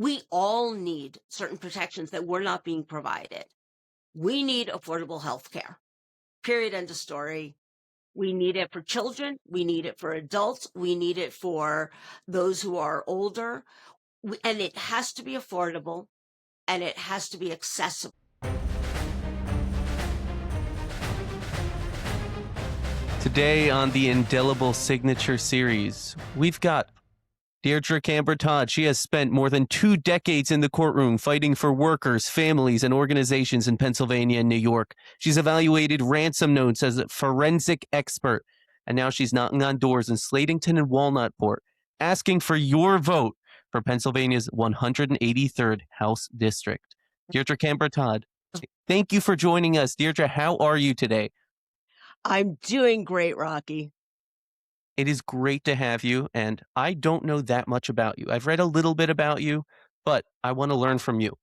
We all need certain protections that we're not being provided. We need affordable health care. Period. End of story. We need it for children. We need it for adults. We need it for those who are older. And it has to be affordable and it has to be accessible. Today on the Indelible Signature Series, we've got Dierdre Kamber Todd. She has spent more than 2 decades in the courtroom fighting for workers, families, and organizations in Pennsylvania and New York. She's evaluated ransom notes as a forensic expert, and now she's knocking on doors in Slatington and Walnutport, asking for your vote for Pennsylvania's 183rd House District. Dierdre Kamber Todd, thank you for joining us. Deirdre, how are you today? I'm doing great, Rocky. It is great to have you, and I don't know that much about you. I've read a little bit about you, but I want to learn from you.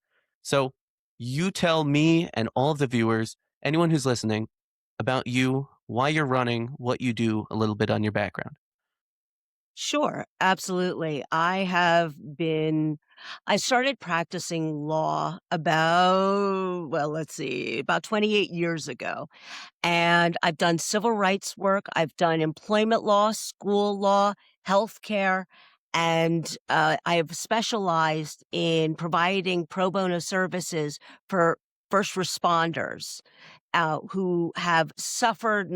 So you tell me and all of the viewers, anyone who's listening, about you, why you're running, what you do, a little bit on your background. Sure, absolutely. I started practicing law about 28 years ago. And I've done civil rights work. I've done employment law, school law, healthcare, and I have specialized in providing pro bono services for first responders who have suffered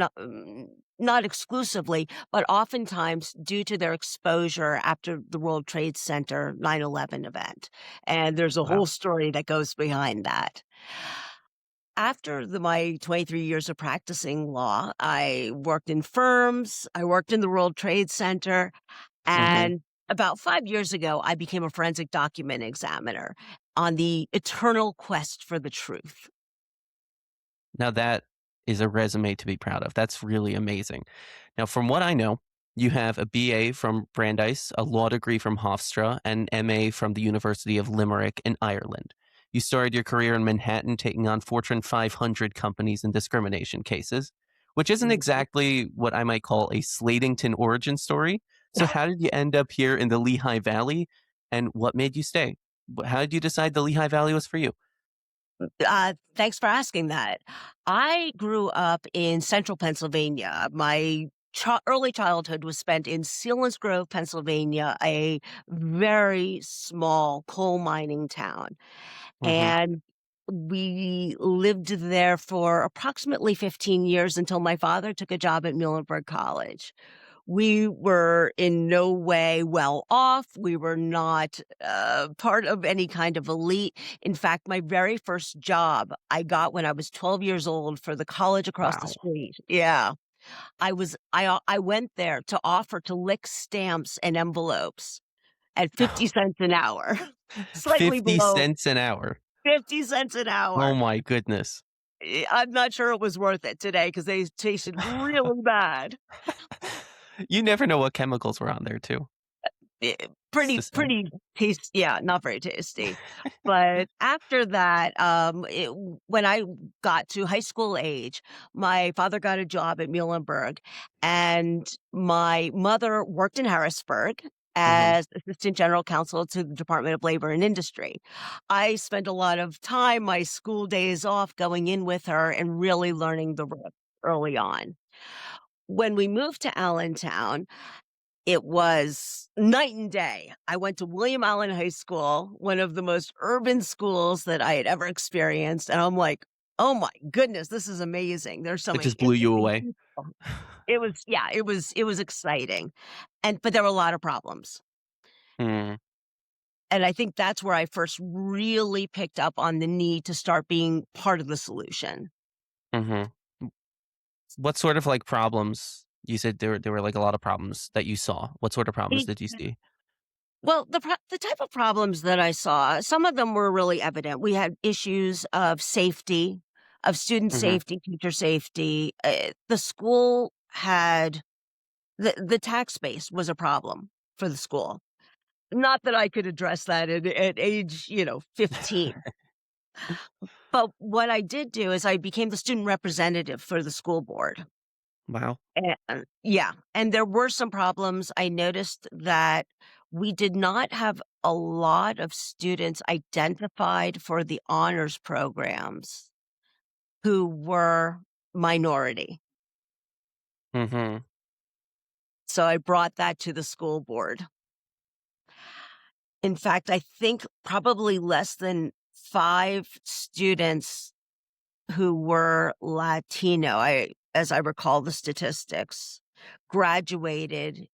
not exclusively, but oftentimes due to their exposure after the World Trade Center 9/11 event. And there's a Wow. whole story that goes behind that. After my 23 years of practicing law, I worked in firms, I worked in the World Trade Center, Mm-hmm. and about 5 years ago, I became a forensic document examiner on the eternal quest for the truth. Now that is a resume to be proud of. That's really amazing. Now, from what I know, you have a BA from Brandeis, a law degree from Hofstra, and MA from the University of Limerick in Ireland. You started your career in Manhattan, taking on Fortune 500 companies in discrimination cases, which isn't exactly what I might call a Slatington origin story. So how did you end up here in the Lehigh Valley, and what made you stay? How did you decide the Lehigh Valley was for you? Thanks for asking that. I grew up in central Pennsylvania. My early childhood was spent in Selinsgrove, Pennsylvania, a very small coal mining town. Mm-hmm. And we lived there for approximately 15 years until my father took a job at Muhlenberg College. We were in no way well off. We were not part of any kind of elite. In fact, my very first job I got when I was 12 years old for the college across the Wow. street. Yeah. I went there to offer to lick stamps and envelopes at 50 cents an hour, slightly 50 below cents an hour. 50 cents an Oh hour. my goodness. I'm not sure it was worth it today because they tasted really bad. You never know what chemicals were on there too. Eh, It's the same. pretty yeah, not very tasty. But after that, when I got to high school age, my father got a job at Muhlenberg, and my mother worked in Harrisburg Mhm. as assistant general counsel to the Department of Labor and Industry. I spent a lot of time, my school days off, going in with her and really learning the ropes early on. When we moved to Allentown, it was night and day. I went to William Allen High School, one of the most urban schools that I had ever experienced, and I'm like, "Oh my goodness, this is amazing. There's so It many just blew you interesting away. people." It was exciting, but there were a lot of problems, Mm, and I think that's where I first really picked up on the need to start being part of the solution. mhm. What sort of, like, problems you said there were, like, a lot of problems that you saw. What sort of problems did you see? Well, the type of problems that I saw, some of them were really evident. We had issues of safety, of student Mhm. safety, teacher safety. The school had the tax base was a problem for the school. Not that I could address that at age, 15. But what I did do is I became the student representative for the school board. Wow. And yeah, and there were some problems. I noticed that we did not have a lot of students identified for the honors programs who were minority. Mhm. So I brought that to the school board. In fact, I think probably less than 5 students who were Latino, as I recall the statistics, graduated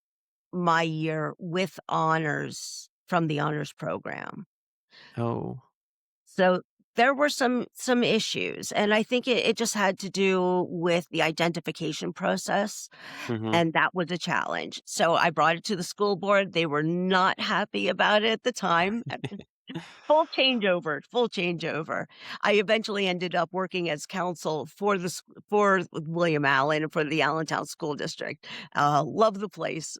my year with honors from the honors program. Oh. So there were some issues, and I think it just had to do with the identification process, Mhm. and that was a challenge. So I brought it to the school board. They were not happy about it at the time. Full changeover, full changeover. I eventually ended up working as counsel for for William Allen and for the Allentown School District. Love the place,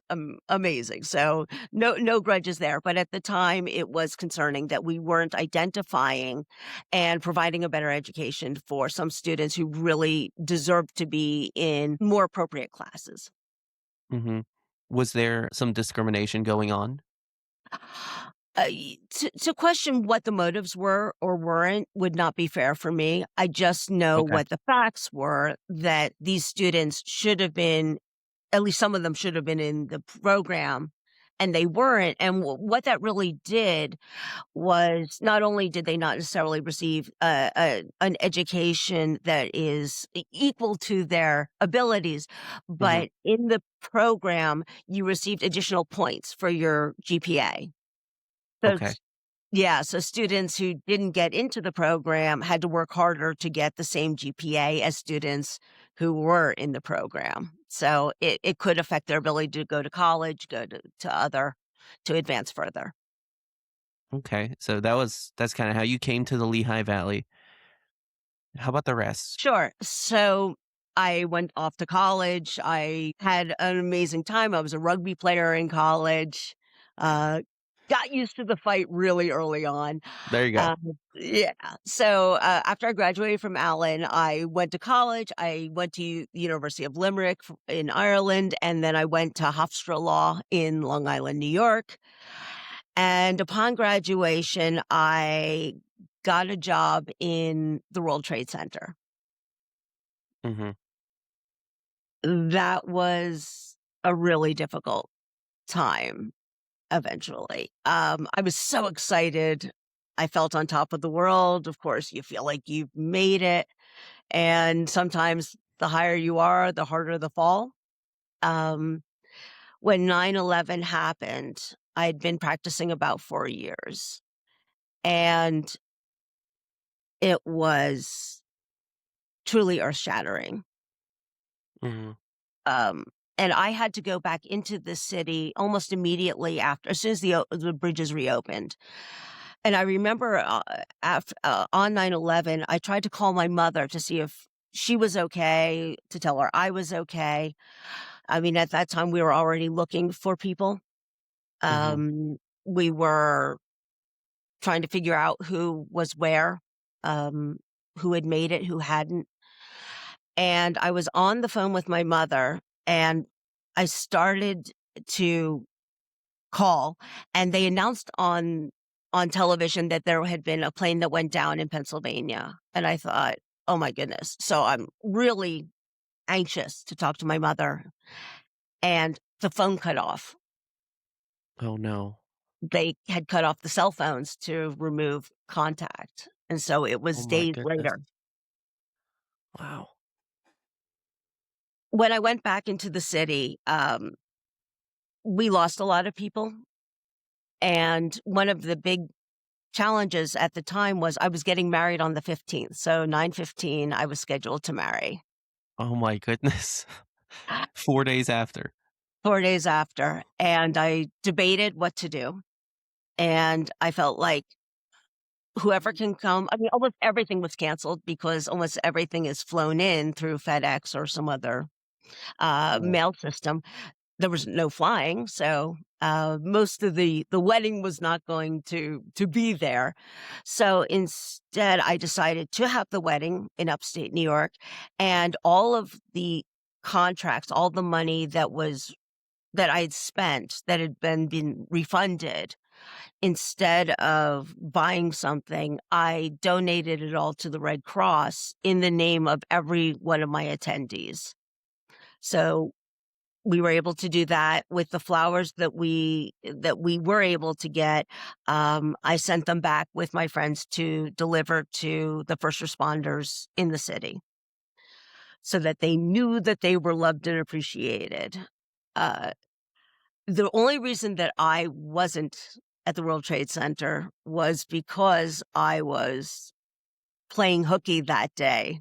amazing. So no grudges there. But at the time, it was concerning that we weren't identifying and providing a better education for some students who really deserved to be in more appropriate classes. Mhm. Was there some discrimination going on? To question what the motives were or weren't would not be fair for me. I just know Okay. what the facts were, that these students should have been, at least some of them should have been in the program, and they weren't. And what that really did was, not only did they not necessarily receive an education that is equal to their abilities, Mhm. but in the program, you received additional points for your GPA. So Okay. yeah, so students who didn't get into the program had to work harder to get the same GPA as students who were in the program. So it could affect their ability to go to college, go to advance further. Okay. So that's kinda how you came to the Lehigh Valley. How about the rest? Sure. So I went off to college. I had an amazing time. I was a rugby player in college. Uh, got used to the fight really early on. There you go. Um, yeah. So after I graduated from Allen, I went to college. I went to the University of Limerick in Ireland, and then I went to Hofstra Law in Long Island, New York. And upon graduation, I got a job in the World Trade Center. Mhm. That was a really difficult time eventually. I was so excited. I felt on top of the world. Of course, you feel like you've made it. And sometimes the higher you are, the harder the fall. Um, when 9/11 happened, I'd been practicing about 4 years, and it was truly earth shattering. Mhm. Um, and I had to go back into the city almost immediately after, as soon as the bridges reopened. And I remember, on 9/11, I tried to call my mother to see if she was okay, to tell her I was okay. I mean, at that time, we were already looking for people. Mhm. We were trying to figure out who was where, um, who had made it, who hadn't. And I was on the phone with my mother, and I started to call, and they announced on television that there had been a plane that went down in Pennsylvania, and I thought, "Oh my goodness." So I'm really anxious to talk to my mother, and the phone cut off. Oh, no. They had cut off the cell phones to remove contact, and so it Oh was my days goodness. later. Wow. When I went back into the city, we lost a lot of people, and one of the big challenges at the time was I was getting married on the 15th, so 9/15, I was scheduled to marry. Oh my goodness. 4 days after. 4 days after, and I debated what to do, and I felt like whoever can come, I mean, almost everything was canceled because almost everything is flown in through FedEx or some other, Oh. mail system. There was no flying, so, most of the wedding was not going to be there. So instead, I decided to have the wedding in upstate New York, and all of the contracts, all the money that was that I had spent that had been refunded. Instead of buying something, I donated it all to the Red Cross in the name of every one of my attendees. So we were able to do that with the flowers that we were able to get. I sent them back with my friends to deliver to the first responders in the city so that they knew that they were loved and appreciated. Uh, the only reason that I wasn't at the World Trade Center was because I was playing hooky that day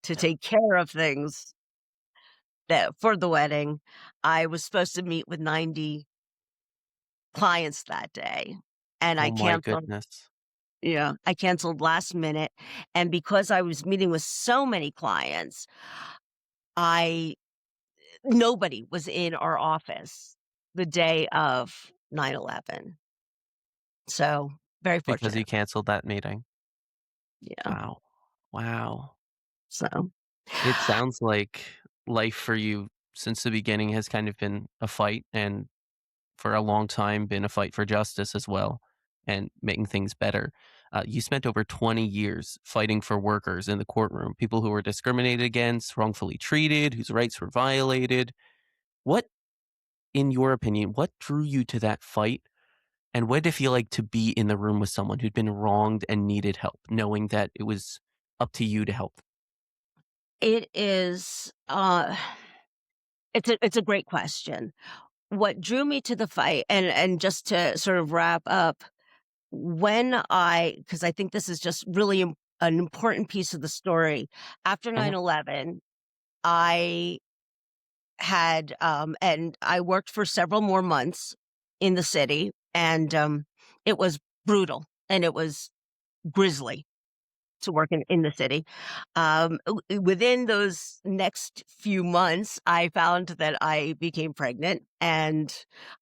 to take care of things that for the wedding. I was supposed to meet with 90 clients that day, and I Oh my canceled. goodness. Yeah, I canceled last minute, and because I was meeting with so many clients, I nobody was in our office the day of 9/11. So, very Because he fortunate. canceled that meeting. Yeah, Wow. Wow. so It sounds like life for you since the beginning has kind of been a fight, and for a long time been a fight for justice as well and making things better. You spent over 20 years fighting for workers in the courtroom, people who were discriminated against, wrongfully treated, whose rights were violated. What, in your opinion, what drew you to that fight? And what did it feel like to be in the room with someone who'd been wronged and needed help, knowing that it was up to you to help? it is, it's a great question. What drew me to the fight, and just to sort of wrap up, when because I think this is just really an important piece of the story. After Mhm. 9/11, I and I worked for several more months in the city, and, it was brutal, and it was grisly to work in the city. Within those next few months, I found that I became pregnant, and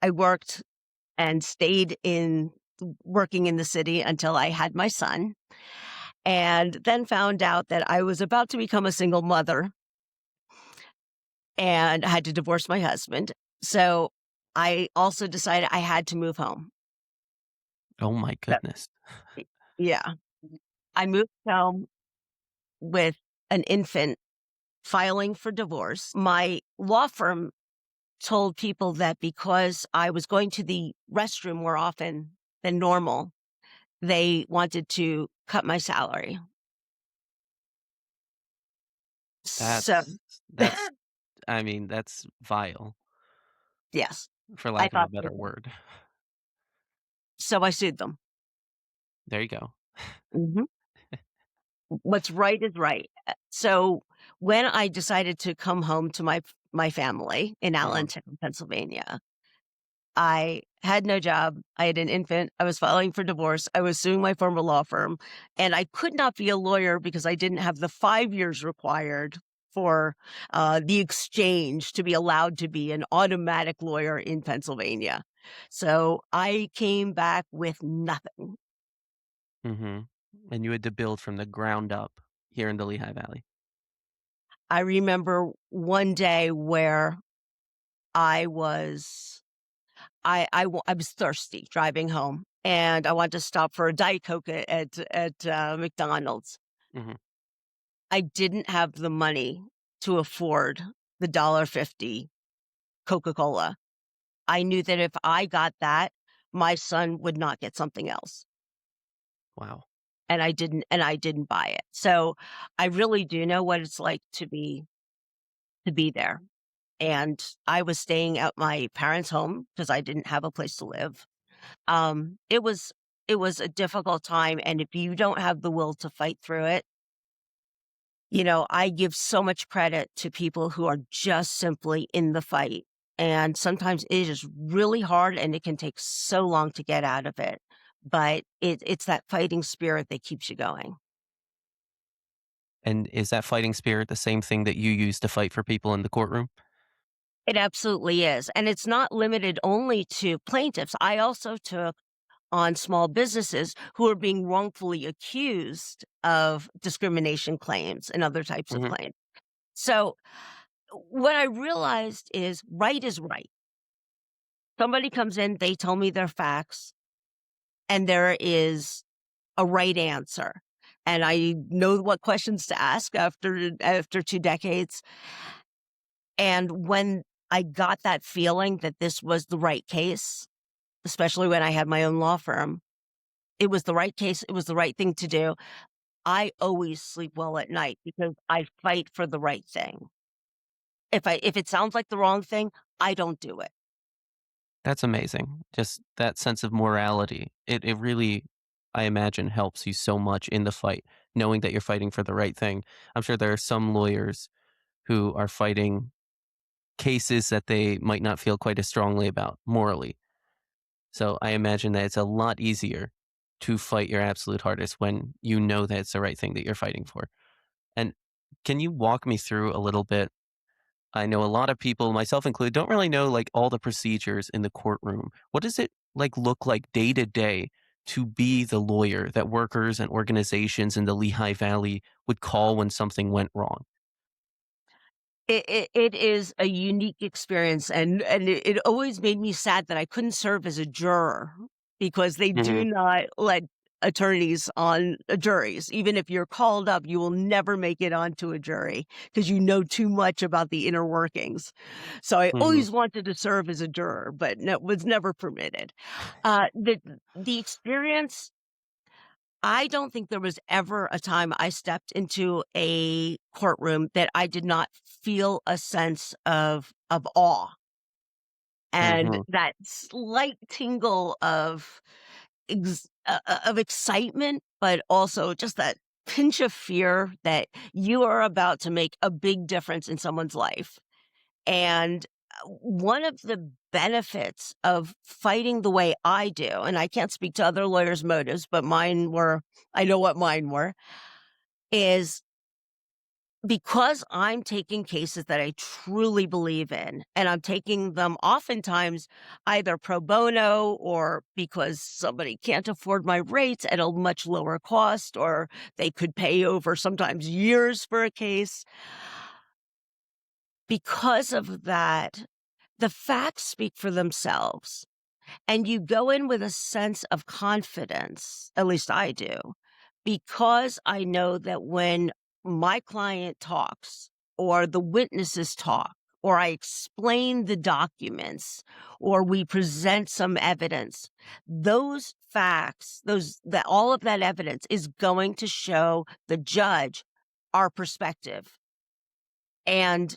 I worked and stayed in working in the city until I had my son, and then found out that I was about to become a single mother and had to divorce my husband. So I also decided I had to move home. Oh my That goodness. Yeah. I moved home with an infant filing for divorce. My law firm told people that because I was going to the restroom more often than normal, they wanted to cut my salary. So That's I mean, that's vile, yes, for I lack of a thought better word. so. I sued them. There you go. Mhm. What's right is right. So when I decided to come home to my family in Mhm. Allentown, Pennsylvania, I had no job. I had an infant. I was filing for divorce. I was suing my former law firm, and I could not be a lawyer because I didn't have the 5 years required for, the exchange to be allowed to be an automatic lawyer in Pennsylvania. So I came back with nothing. Mhm. And you had to build from the ground up here in the Lehigh Valley. I remember one day where I was I was thirsty driving home, and I wanted to stop for a Diet Coke at McDonald's. Mhm. I didn't have the money to afford the $1.50 Coca-Cola. I knew that if I got that, my son would not get something else, Wow. and I didn't buy it. So, I really do know what it's like to be there, and I was staying at my parents' home because I didn't have a place to live. Um, it was it was a difficult time, and if you don't have the will to fight through it, I give so much credit to people who are just simply in the fight, and sometimes it is really hard, and it can take so long to get out of it, but it's that fighting spirit that keeps you going. And is that fighting spirit the same thing that you use to fight for people in the courtroom? It absolutely is, and it's not limited only to plaintiffs. I also took on small businesses who are being wrongfully accused of discrimination claims and other types of Mhm. claims. So, what I realized is right is right. somebody comes in, they tell me their facts, and there is a right answer. And I know what questions to ask after 2 decades. And when I got that feeling that this was the right case, especially when I had my own law firm, it was the right case, it was the right thing to do. I always sleep well at night because I fight for the right thing. If it sounds like the wrong thing, I don't do it. That's amazing. Just that sense of morality. It really, I imagine, helps you so much in the fight, knowing that you're fighting for the right thing. I'm sure there are some lawyers who are fighting cases that they might not feel quite as strongly about morally. So I imagine that it's a lot easier to fight your absolute hardest when you know that it's the right thing that you're fighting for. And can you walk me through a little bit? I know a lot of people, myself included, don't really know like all the procedures in the courtroom. What does it like look like day to day to be the lawyer that workers and organizations in the Lehigh Valley would call when something went wrong? It is a unique experience, and it always made me sad that I couldn't serve as a juror because they Hmm. do not let attorneys on juries. Even if you're called up, you will never make it onto a jury because you know too much about the inner workings. So I Hmm. always wanted to serve as a juror, but no, was never permitted. The experience, I don't think there was ever a time I stepped into a courtroom that I did not feel a sense of awe and Hmm. that slight tingle of excitement, but also just that pinch of fear that you are about to make a big difference in someone's life. And one of the benefits of fighting the way I do, and I can't speak to other lawyers' motives, but mine were, I know what mine were, is because I'm taking cases that I truly believe in, and I'm taking them oftentimes either pro bono or because somebody can't afford my rates at a much lower cost, or they could pay over sometimes years for a case. Because of that, the facts speak for themselves. And you go in with a sense of confidence, at least I do, because I know that when my client talks or the witnesses talk, or I explain the documents, or we present some evidence, those facts, that all of that evidence is going to show the judge our perspective. And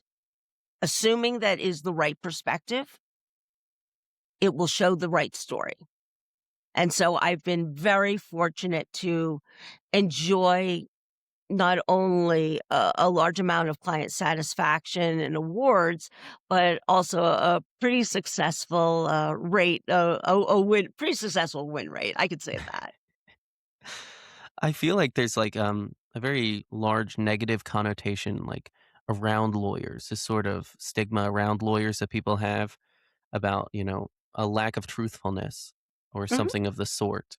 assuming that is the right perspective, it will show the right story. And so I've been very fortunate to enjoy not only a large amount of client satisfaction and awards, but also a pretty successful rate, pretty successful win rate. I could say that. I feel like there's like a very large negative connotation like around lawyers, this sort of stigma around lawyers that people have about, a lack of truthfulness or Mhm. something of the sort.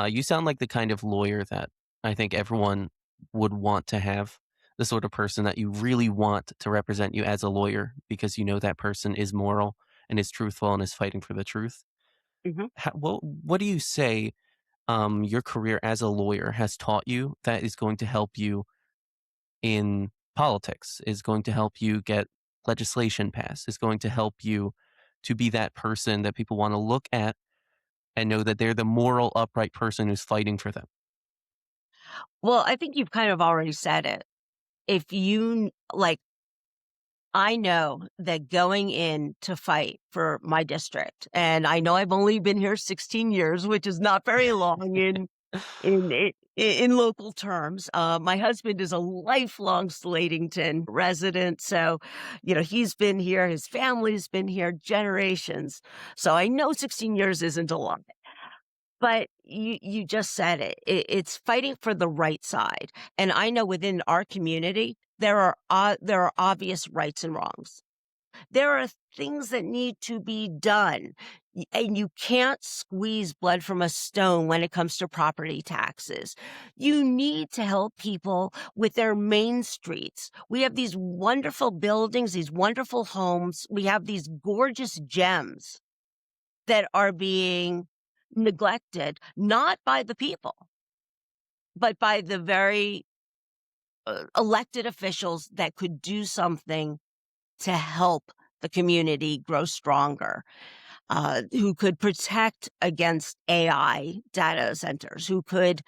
You sound like the kind of lawyer that I think everyone would want to have, the sort of person that you really want to represent you as a lawyer because you know that person is moral and is truthful and is fighting for the truth. Mhm. What do you say your career as a lawyer has taught you that is going to help you in politics, is going to help you get legislation passed, is going to help you to be that person that people want to look at and know that they're the moral, upright person who's fighting for them? Well, I think you've kind of already said it. If you like, I know that going in to fight for my district, and I know I've only been here 16 years, which is not very long in local terms. My husband is a lifelong Slatington resident, so he's been here. His family's been here generations. So I know 16 years isn't a lot. But you just said it. It's fighting for the right side, and I know within our community there are obvious rights and wrongs. There are things that need to be done, and you can't squeeze blood from a stone when it comes to property taxes. You need to help people with their main streets. We have these wonderful buildings, these wonderful homes. We have these gorgeous gems, that are being neglected, not by the people, but by the very elected officials that could do something to help the community grow stronger, who could protect against AI data centers, who could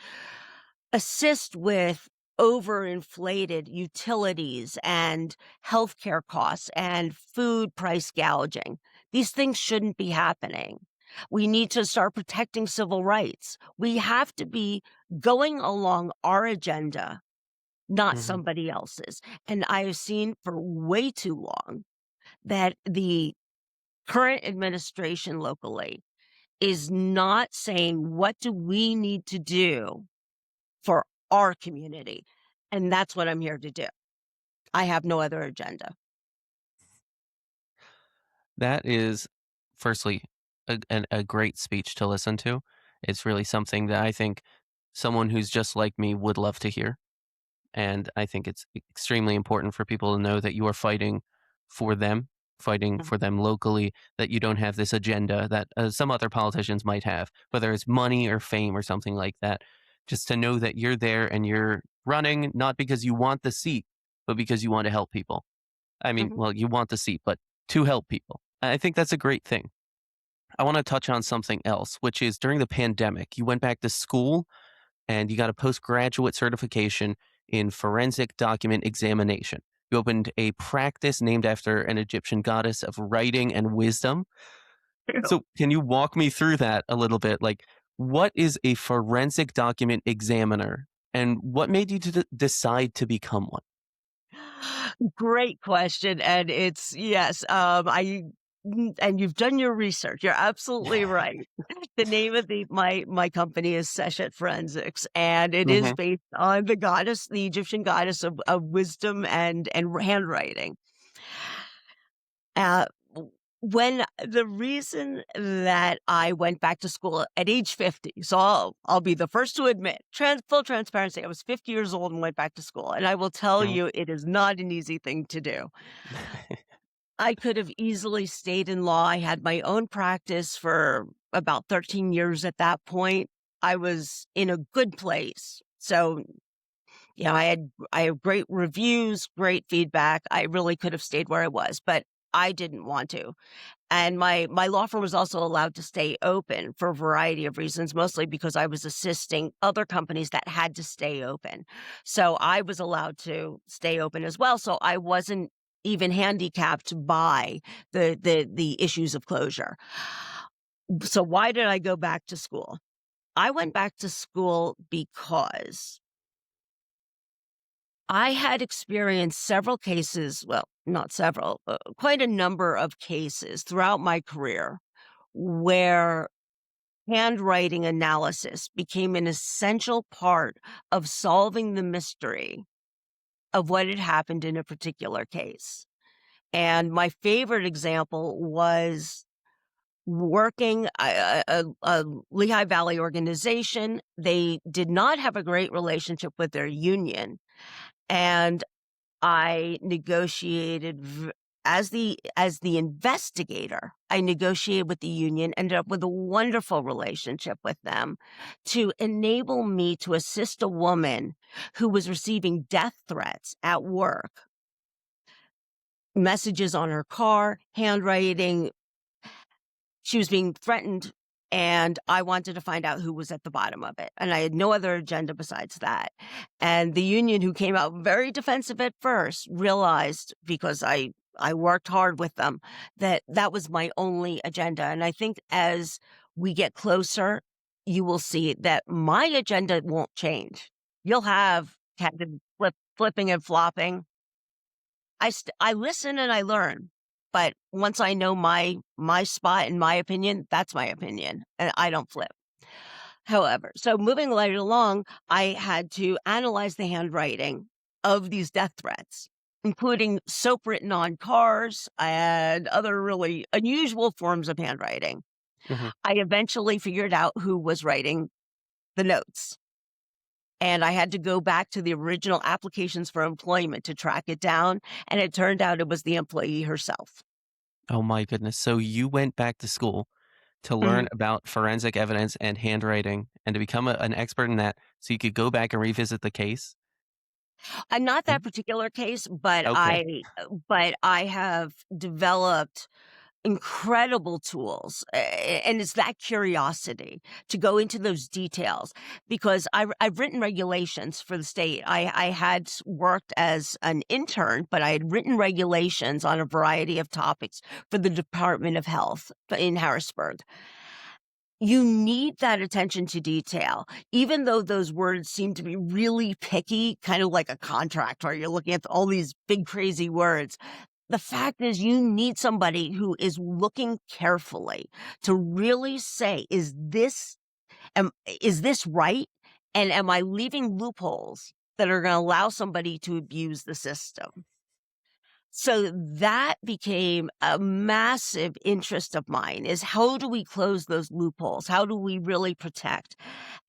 assist with overinflated utilities and healthcare costs and food price gouging. These things shouldn't be happening. We need to start protecting civil rights. We have to be going along our agenda, not Mhm. somebody else's. And I have seen for way too long that the current administration locally is not saying, what do we need to do for our community? And that's what I'm here to do. I have no other agenda. That is, firstly, a great speech to listen to. It's really something that I think someone who's just like me would love to hear. And I think it's extremely important for people to know that you are for them, fighting Mhm, for them locally, that you don't have this agenda that some other politicians might have, whether it's money or fame or something like that. Just to know that you're there and you're running not because you want the seat, but because you want to help people. I mean, mhm. well, you want the seat, but to help people. I think that's a great thing. I want to touch on something else, which is during the pandemic, you went back to school and you got a postgraduate certification in forensic document examination. You opened a practice named after an Egyptian goddess of writing and wisdom. So, can you walk me through that a little bit? Like, what is a forensic document examiner and what made you decide to become one? Great question, and it's yes, and you've done your research. You're absolutely right. The name of my company is Seshet Forensics, and it is Hmm. based on the Egyptian goddess of wisdom and handwriting. W when the reason that I went back to school at age 50, so I'll be the first to admit, full transparency, I was 50 years old and went back to school, and I will tell Hmm. you it is not an easy thing to do. I could have easily stayed in law. I had my own practice for about 13 years at that point. I was in a good place. So, I had great reviews, great feedback. I really could have stayed where I was, but I didn't want to. And my law firm was also allowed to stay open for a variety of reasons, mostly because I was assisting other companies that had to stay open. So I was allowed to stay open as well. So I wasn't even handicapped by the issues of closure. So why did I go back to school? I went back to school because I had experienced several cases, well, not several, quite a number of cases throughout my career where handwriting analysis became an essential part of solving the mystery of what had happened in a particular case. And my favorite example was working a Lehigh Valley organization. They did not have a great relationship with their union. And I negotiated as the investigator, I negotiated with the union, ended up with a wonderful relationship with them to enable me to assist a woman who was receiving death threats at work, messages on her car, handwriting. She was being threatened, and I wanted to find out who was at the bottom of it, and I had no other agenda besides that. And the union, who came out very defensive at first, realized, because I worked hard with them, that that was my only agenda. And I think as we get closer, you will see that my agenda won't change. You'll have Captain flipping and flopping. I listen and I learn, but once I know my spot and my opinion, that's my opinion, and I don't flip. However, so moving right along, I had to analyze the handwriting of these death threats, including soap written on cars and other really unusual forms of handwriting. Hmm. I eventually figured out who was writing the notes. And I had to go back to the original applications for employment to track it down, and it turned out it was the employee herself. Oh my goodness. So you went back to school to learn Mhm. about forensic evidence and handwriting and to become an expert in that so you could go back and revisit the case? Not that Mhm. particular case, Okay. but I have developed incredible tools, and it's that curiosity to go into those details because I've written regulations for the state. I had worked as an intern, but I had written regulations on a variety of topics for the Department of Health in Harrisburg. You need that attention to detail, even though those words seem to be really picky, kind of like a contract where you're looking at all these big, crazy words. The fact is, you need somebody who is looking carefully to really say, is this right? And am I leaving loopholes that are going to allow somebody to abuse the system? So that became a massive interest of mine is how do we close those loopholes? How do we really protect?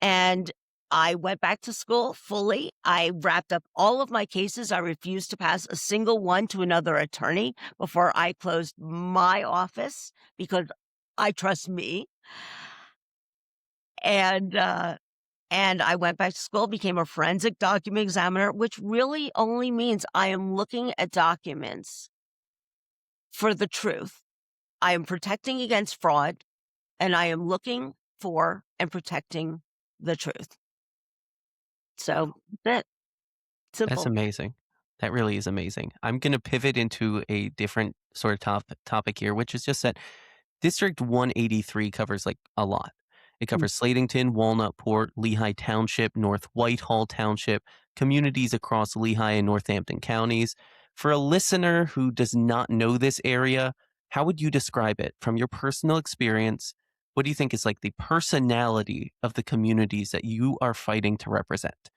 And I went back to school fully. I wrapped up all of my cases. I refused to pass a single one to another attorney before I closed my office because I trust me. And I went back to school, became a forensic document examiner, which really only means I am looking at documents for the truth. I am protecting against fraud, and I am looking for and protecting the truth. So that's it. That's Simple. amazing. That really is amazing. I'm going to pivot into a different sort of topic here, which is just that District 183 covers like a lot. It Mm. covers Slatington, Walnutport, Lehigh Township, North Whitehall Township, communities across Lehigh and Northampton counties. For a listener who does not know this area, how would you describe it from your personal experience? What do you think is like the personality of the communities that you are fighting to represent?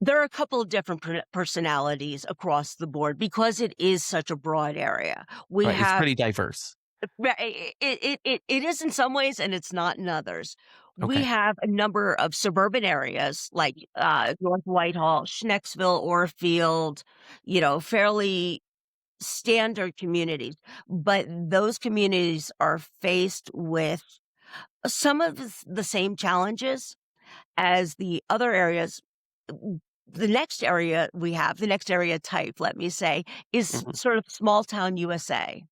There are a couple of different personalities across the board because it is such a broad area. We Right, it's have pretty diverse. it is in some ways and it's not in others. We Okay. have a number of suburban areas like North Whitehall, Schnecksville, Orfield, fairly standard communities, but those communities are faced with some of the same challenges as the other areas. The next area we have, the next area type, let me say, is Mhm, sort of small town USA.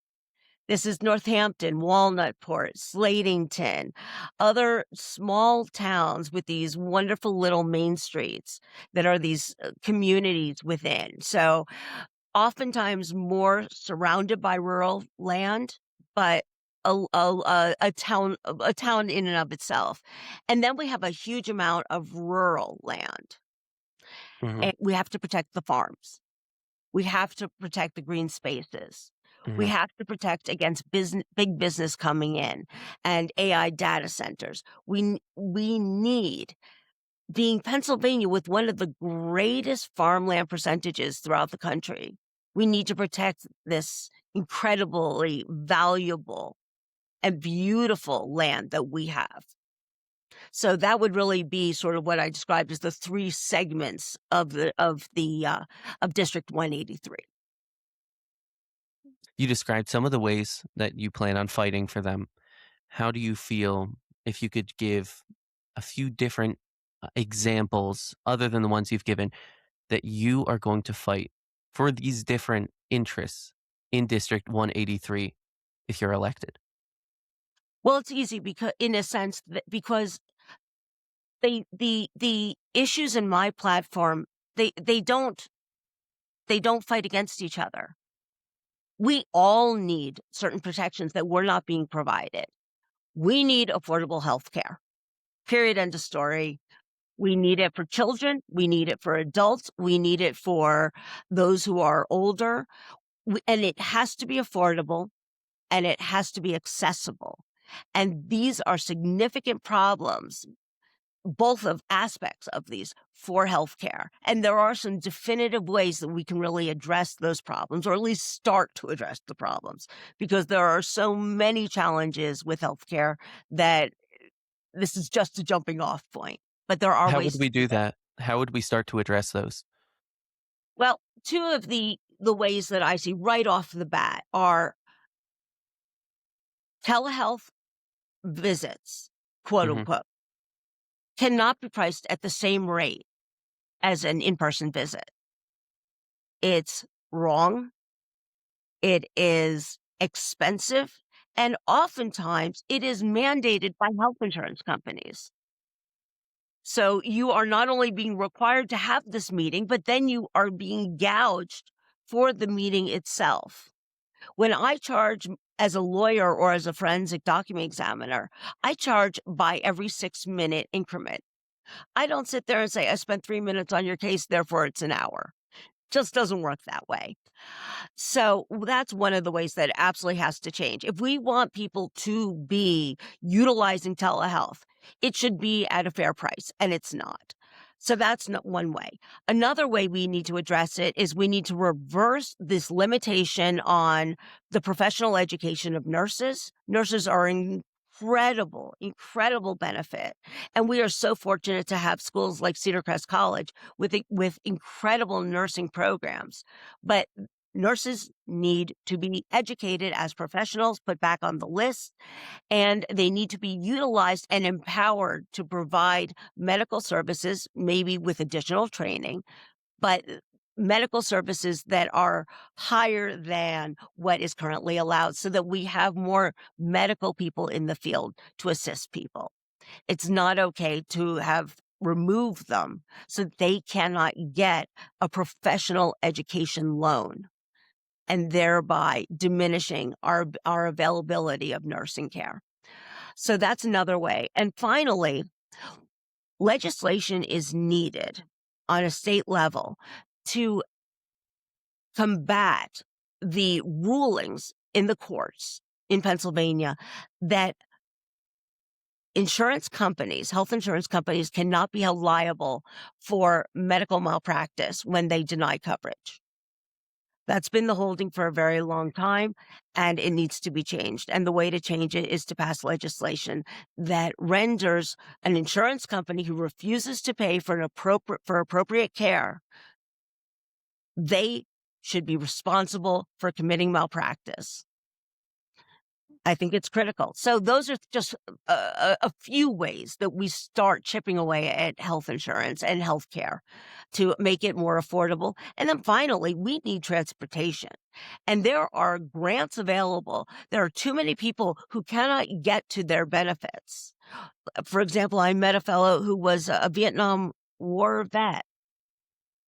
This is Northampton, Walnutport, Slatington, other small towns with these wonderful little main streets that are these communities within. So oftentimes more surrounded by rural land, but a town in and of itself. And then we have a huge amount of rural land, mhm, and we have to protect the farms. We have to protect the green spaces. We mhm. have to protect against big business coming in and AI data centers. We need being Pennsylvania with one of the greatest farmland percentages throughout the country, we need to protect this incredibly valuable and beautiful land that we have. So that would really be sort of what I described as the three segments of District 183. You described some of the ways that you plan on fighting for them. How do you feel if you could give a few different examples other than the ones you've given that you are going to fight for these different interests in District 183 if you're elected? Well, it's easy because in a sense that because the issues in my platform, they they don't they don't fight against each other. We all need certain protections that we're not being provided. We need affordable health care. Period. End of story. We need it for children. We need it for adults. We need it for those who are older. And it has to be affordable and it has to be accessible. And these are significant problems, both of aspects of these for healthcare. And there are some definitive ways that we can really address those problems, or at least start to address the problems, because there are so many challenges with healthcare that this is just a jumping off point. But there are How ways would to we do do it. that? How would we start to address those? Well, two of the ways that I see right off the bat are Telehealth visits, quote Hmm. unquote, cannot be priced at the same rate as an in-person visit. It's wrong. It is expensive. And oftentimes it is mandated by health insurance companies. So you are not only being required to have this meeting, but then you are being gouged for the meeting itself. When I charge as a lawyer or as a forensic document examiner, I charge by every 6-minute increment. I don't sit there and say, I spent 3 minutes on your case, therefore it's an hour. Just doesn't work that way. So that's one of the ways that it absolutely has to change. If we want people to be utilizing telehealth, it should be at a fair price, and it's not. So that's not one way. Another way we need to address it is we need to reverse this limitation on the professional education of nurses. Nurses are incredible benefit. And we are so fortunate to have schools like Cedar Crest College with incredible nursing programs. But nurses need to be educated as professionals, put back on the list, and they need to be utilized and empowered to provide medical services, maybe with additional training, but medical services that are higher than what is currently allowed so that we have more medical people in the field to assist people. It's not okay to have removed them so they cannot get a professional education loan, and thereby diminishing our availability of nursing care. So that's another way. And finally, legislation is needed on a state level to combat the rulings in the courts in Pennsylvania that health insurance companies cannot be held liable for medical malpractice when they deny coverage. That's been the holding for a very long time, and it needs to be changed. And the way to change it is to pass legislation that renders an insurance company who refuses to pay for appropriate care, they should be responsible for committing malpractice. I think it's critical. So those are just a few ways that we start chipping away at health insurance and health care to make it more affordable. And then finally, we need transportation. And there are grants available. There are too many people who cannot get to their benefits. For example, I met a fellow who was a Vietnam War vet.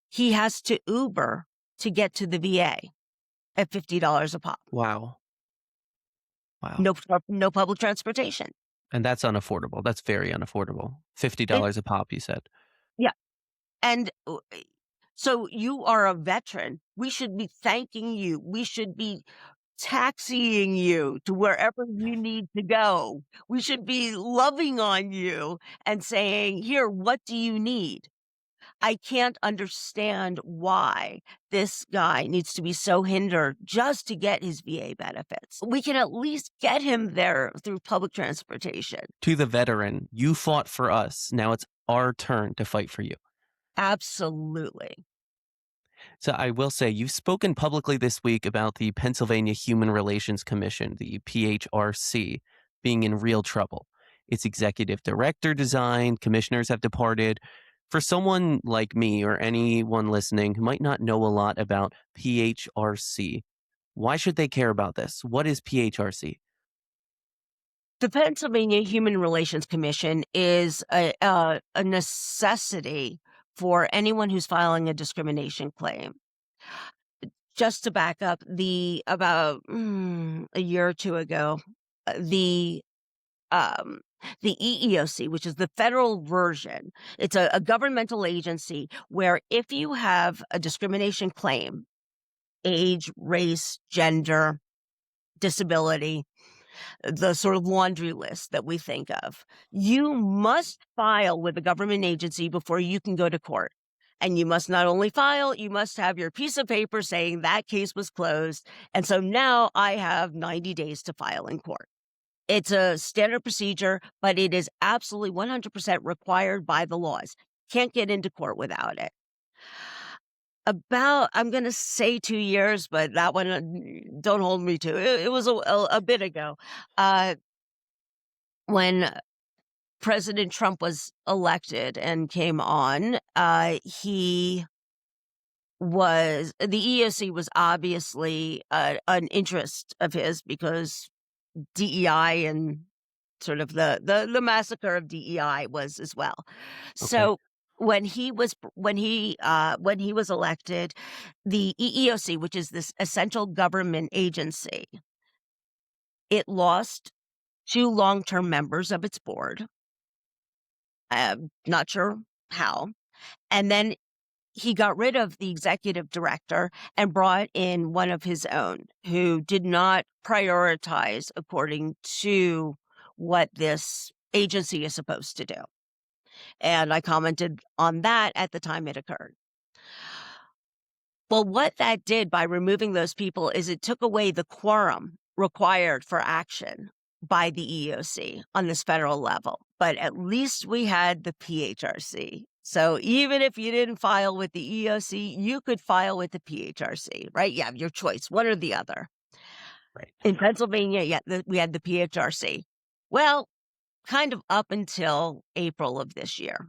He has to Uber to get to the VA at $50 a pop. Wow. No public transportation. And that's unaffordable. That's very unaffordable. $50 It, a pop, you said. yeah. And so you are a veteran. We should be thanking you. We should be taxiing you to wherever you need to go. We should be loving on you and saying, here, what do you need? I can't understand why this guy needs to be so hindered just to get his VA benefits. We can at least get him there through public transportation. To the veteran, you fought for us. Now it's our turn to fight for you. Absolutely. So I will say, you've spoken publicly this week about the Pennsylvania Human Relations Commission, the PHRC, being in real trouble. Its executive director resigned, commissioners have departed. For someone like me or anyone listening who might not know a lot about PHRC, why should they care about this? What is PHRC? The Pennsylvania Human Relations Commission is a necessity for anyone who's filing a discrimination claim. Just to back up, about a year or two ago, the EEOC, which is the federal version, it's a governmental agency where if you have a discrimination claim, age, race, gender, disability, the sort of laundry list that we think of, you must file with a government agency before you can go to court. And you must not only file, you must have your piece of paper saying that case was closed. And so now I have 90 days to file in court. It's a standard procedure, but it is absolutely 100% required by the laws. Can't get into court without it. About, I'm gonna say 2 years, but that one, don't hold me to it. It was a bit ago, uh, when President Trump was elected and came on, he was the EEOC was obviously, an interest of his because DEI and sort of the massacre of DEI was as well. Okay. So when he was elected, the EEOC, which is this essential government agency, it lost 2 long-term members of its board. Not sure how. And then he got rid of the executive director and brought in one of his own who did not prioritize according to what this agency is supposed to do. And I commented on that at the time it occurred. Well, what that did by removing those people is it took away the quorum required for action by the EEOC on this federal level. But at least we had the PHRC. So even if you didn't file with the EEOC, you could file with the PHRC, right? You have your choice, one or the other. Right. In Pennsylvania, yeah, we had the PHRC. Well, kind of up until April of this year.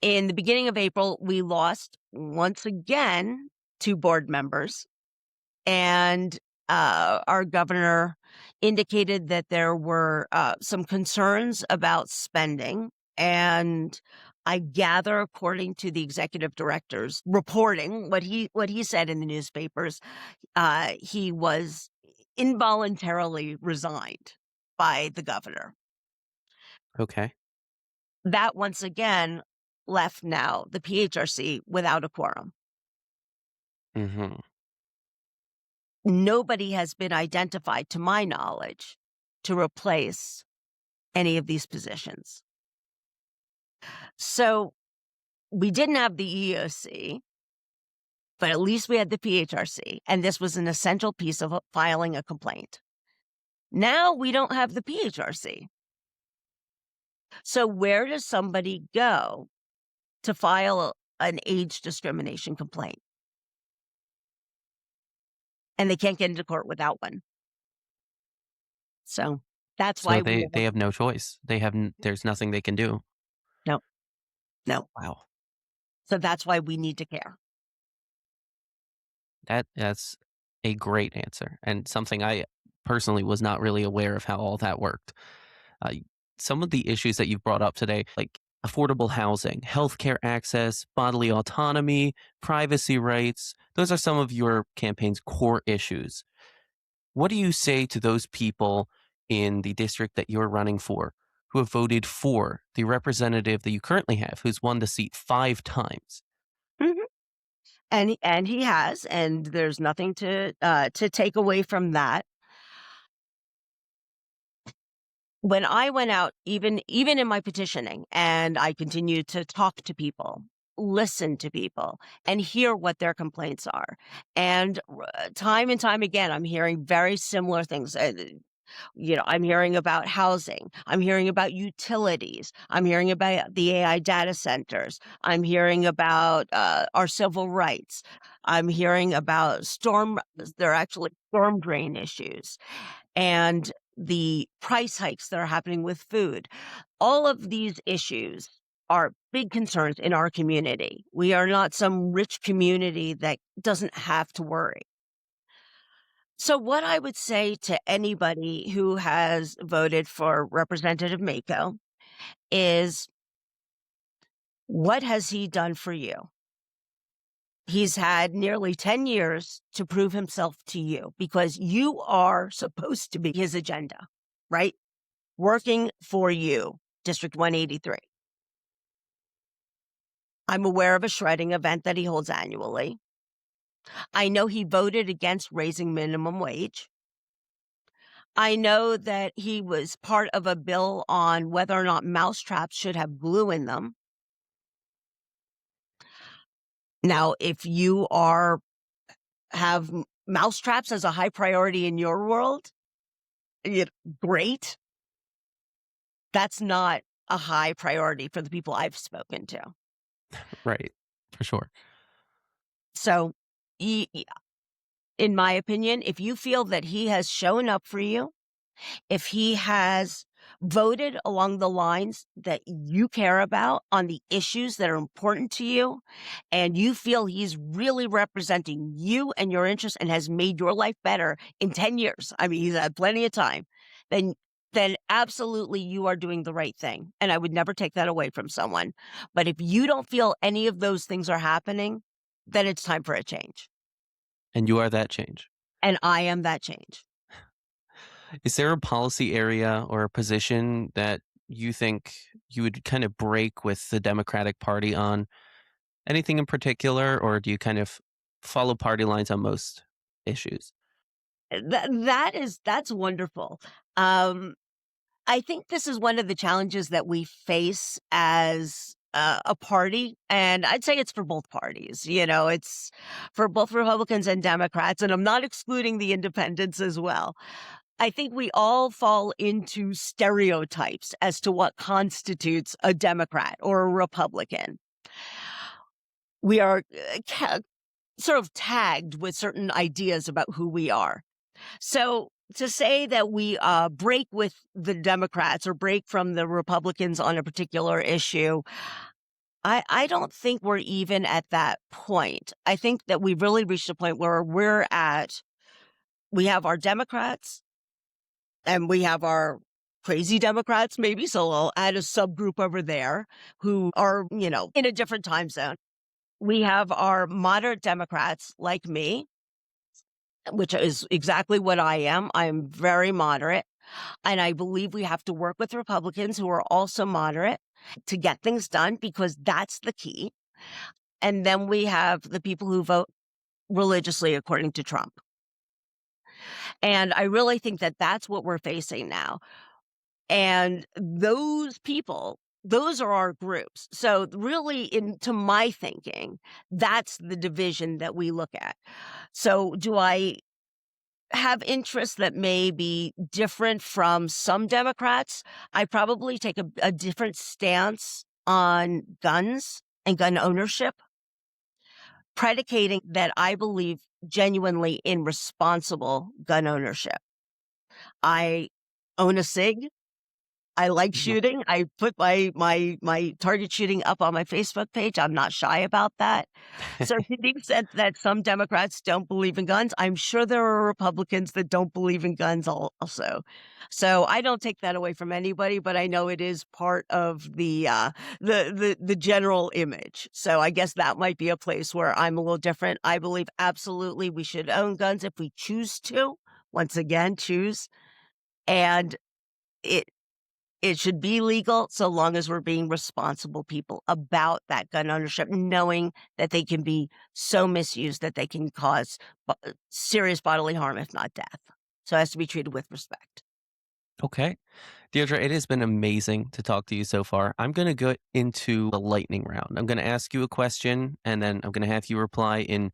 In the beginning of April, we lost once again 2 board members, and our governor indicated that there were some concerns about spending. And I gather, according to the executive director's reporting, what he said in the newspapers, he was involuntarily resigned by the governor. Okay. That once again left now the PHRC without a quorum. Hmm. Nobody has been identified, to my knowledge, to replace any of these positions. So we didn't have the EEOC, but at least we had the PHRC, and this was an essential piece of filing a complaint. Now we don't have the PHRC. So where does somebody go to file an age discrimination complaint? And they can't get into court without one. So that's So why they have no choice. There's nothing they can do. no, no. Wow. So that's why we need to care. That's a great answer, and something I personally was not really aware of how all that worked. Uh, some of the issues that you've brought up today, like affordable housing, healthcare access, bodily autonomy, privacy rights, those are some of your campaign's core issues. What do you say to those people in the district that you're running for who have voted for the representative that you currently have, who's won the seat 5 times? Mhm. And he has, and there's nothing to take away from that. When I went out, even in my petitioning, and I continued to talk to people, listen to people, and hear what their complaints are, and time and time again, I'm hearing very similar things. I'm hearing about housing. I'm hearing about utilities. I'm hearing about the AI data centers. I'm hearing about our civil rights. I'm hearing about there are actually storm drain issues and the price hikes that are happening with food. All of these issues are big concerns in our community. We are not some rich community that doesn't have to worry. So, what I would say to anybody who has voted for Representative Mako is, what has he done for you? He's had nearly 10 years to prove himself to you because you are supposed to be his agenda, right? Working for you, District 183. I'm aware of a shredding event that he holds annually. I know he voted against raising minimum wage. I know that he was part of a bill on whether or not mousetraps should have glue in them. Now, if you have mousetraps as a high priority in your world, great. That's not a high priority for the people I've spoken to. Right, for sure. So, y- y- in my opinion, if you feel that he has shown up for you, if he has voted along the lines that you care about on the issues that are important to you, and you feel he's really representing you and your interests and has made your life better in 10 years, I mean, he's had plenty of time, then absolutely you are doing the right thing. And I would never take that away from someone. But if you don't feel any of those things are happening, then it's time for a change. And you are that change. And I am that change. Is there a policy area or a position that you think you would kind of break with the Democratic Party on? Anything in particular, or do you kind of follow party lines on most issues? That's wonderful. Um, I think this is one of the challenges that we face as a party, and I'd say it's for both parties. You know, it's for both Republicans and Democrats, and I'm not excluding the independents as well. I think we all fall into stereotypes as to what constitutes a Democrat or a Republican. We are sort of tagged with certain ideas about who we are. So to say that we break with the Democrats or break from the Republicans on a particular issue, I don't think we're even at that point. I think that we've really reached a point where we have our Democrats and we have our crazy Democrats, maybe. So I'll add a subgroup over there who are, in a different time zone. We have our moderate Democrats like me, which is exactly what I am. I'm very moderate. And I believe we have to work with Republicans who are also moderate to get things done because that's the key. And then we have the people who vote religiously according to Trump. And I really think that that's what we're facing now. And those people, those are our groups. So really into my thinking, that's the division that we look at. So do I have interests that may be different from some Democrats? I probably take a different stance on guns and gun ownership, predicating that I believe genuinely in responsible gun ownership. I own a SIG. I like Mhm. shooting. I put my target shooting up on my Facebook page. I'm not shy about that. So to the extent that some Democrats don't believe in guns, I'm sure there are Republicans that don't believe in guns also. So I don't take that away from anybody, but I know it is part of the general image. So I guess that might be a place where I'm a little different. I believe absolutely we should own guns if we choose to. Once again, choose. And it it should be legal so long as we're being responsible people about that gun ownership, knowing that they can be so misused that they can cause serious bodily harm, if not death. So it has to be treated with respect. Okay. Deirdre, it has been amazing to talk to you so far. I'm going to go into the lightning round. I'm going to ask you a question, and then I'm going to have you reply in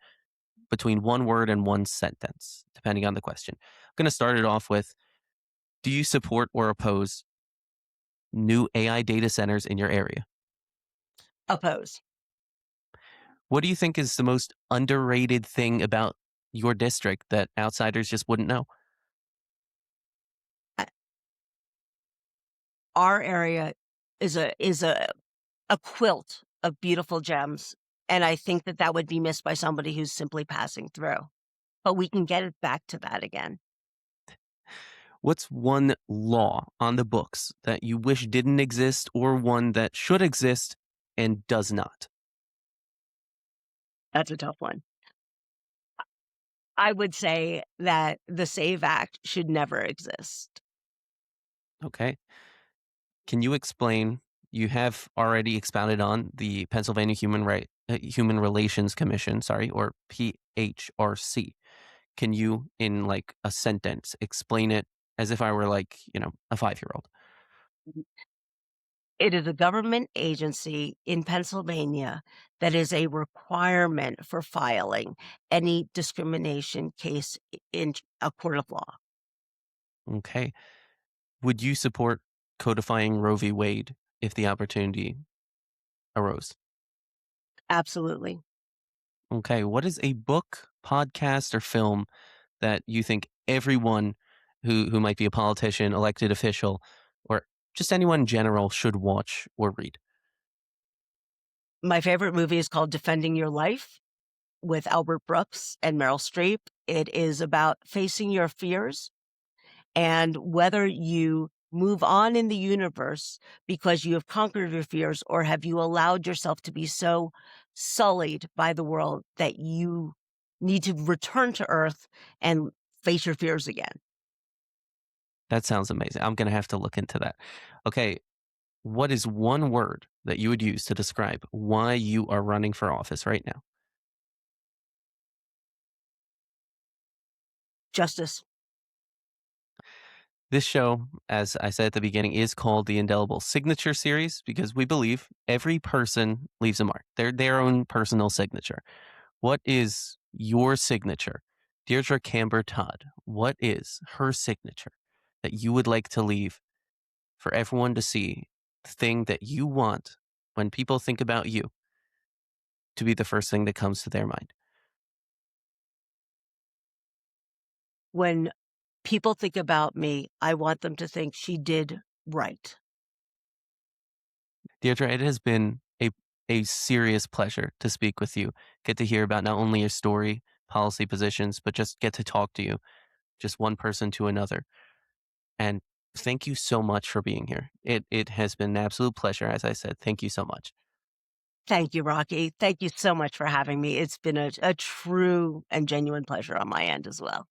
between one word and one sentence, depending on the question. I'm going to start it off with, do you support or oppose new AI data centers in your area? Oppose. What do you think is the most underrated thing about your district that outsiders just wouldn't know? Uh, Our area is a quilt of beautiful gems, and I think that that would be missed by somebody who's simply passing through. But we can get it back to that again. What's one law on the books that you wish didn't exist or one that should exist and does not? That's a tough one. I would say that the SAVE Act should never exist. Okay. Can you explain? You have already expounded on the Pennsylvania Human Relations Commission, sorry, or PHRC. Can you, in like a sentence, explain it as if I were like, a 5-year-old? It is a government agency in Pennsylvania that is a requirement for filing any discrimination case in a court of law. Okay. Would you support codifying Roe v. Wade if the opportunity arose? Absolutely. Okay, what is a book, podcast, or film that you think everyone who might be a politician, elected official, or just anyone in general should watch or read? My favorite movie is called Defending Your Life with Albert Brooks and Meryl Streep. It is about facing your fears and whether you move on in the universe because you have conquered your fears, or have you allowed yourself to be so sullied by the world that you need to return to Earth and face your fears again. That sounds amazing. I'm gonna have to look into that. Okay, what is one word that you would use to describe why you are running for office right now? Justice. This show, as I said at the beginning, is called the Indelible Signature Series because we believe every person leaves a mark, their own personal signature. What is your signature? Deirdre Kamber Todd, what is her signature that you would like to leave for everyone to see? The thing that you want when people think about you to be the first thing that comes to their mind. When people think about me, I want them to think she did right. Deirdre, it has been a serious pleasure to speak with you. Get to hear about not only your story, policy positions, but just get to talk to you, just one person to another. And thank you so much for being here. It has been an absolute pleasure, as I said. Thank you so much. Thank you, Rocky. Thank you so much for having me. It's been a true and genuine pleasure on my end as well.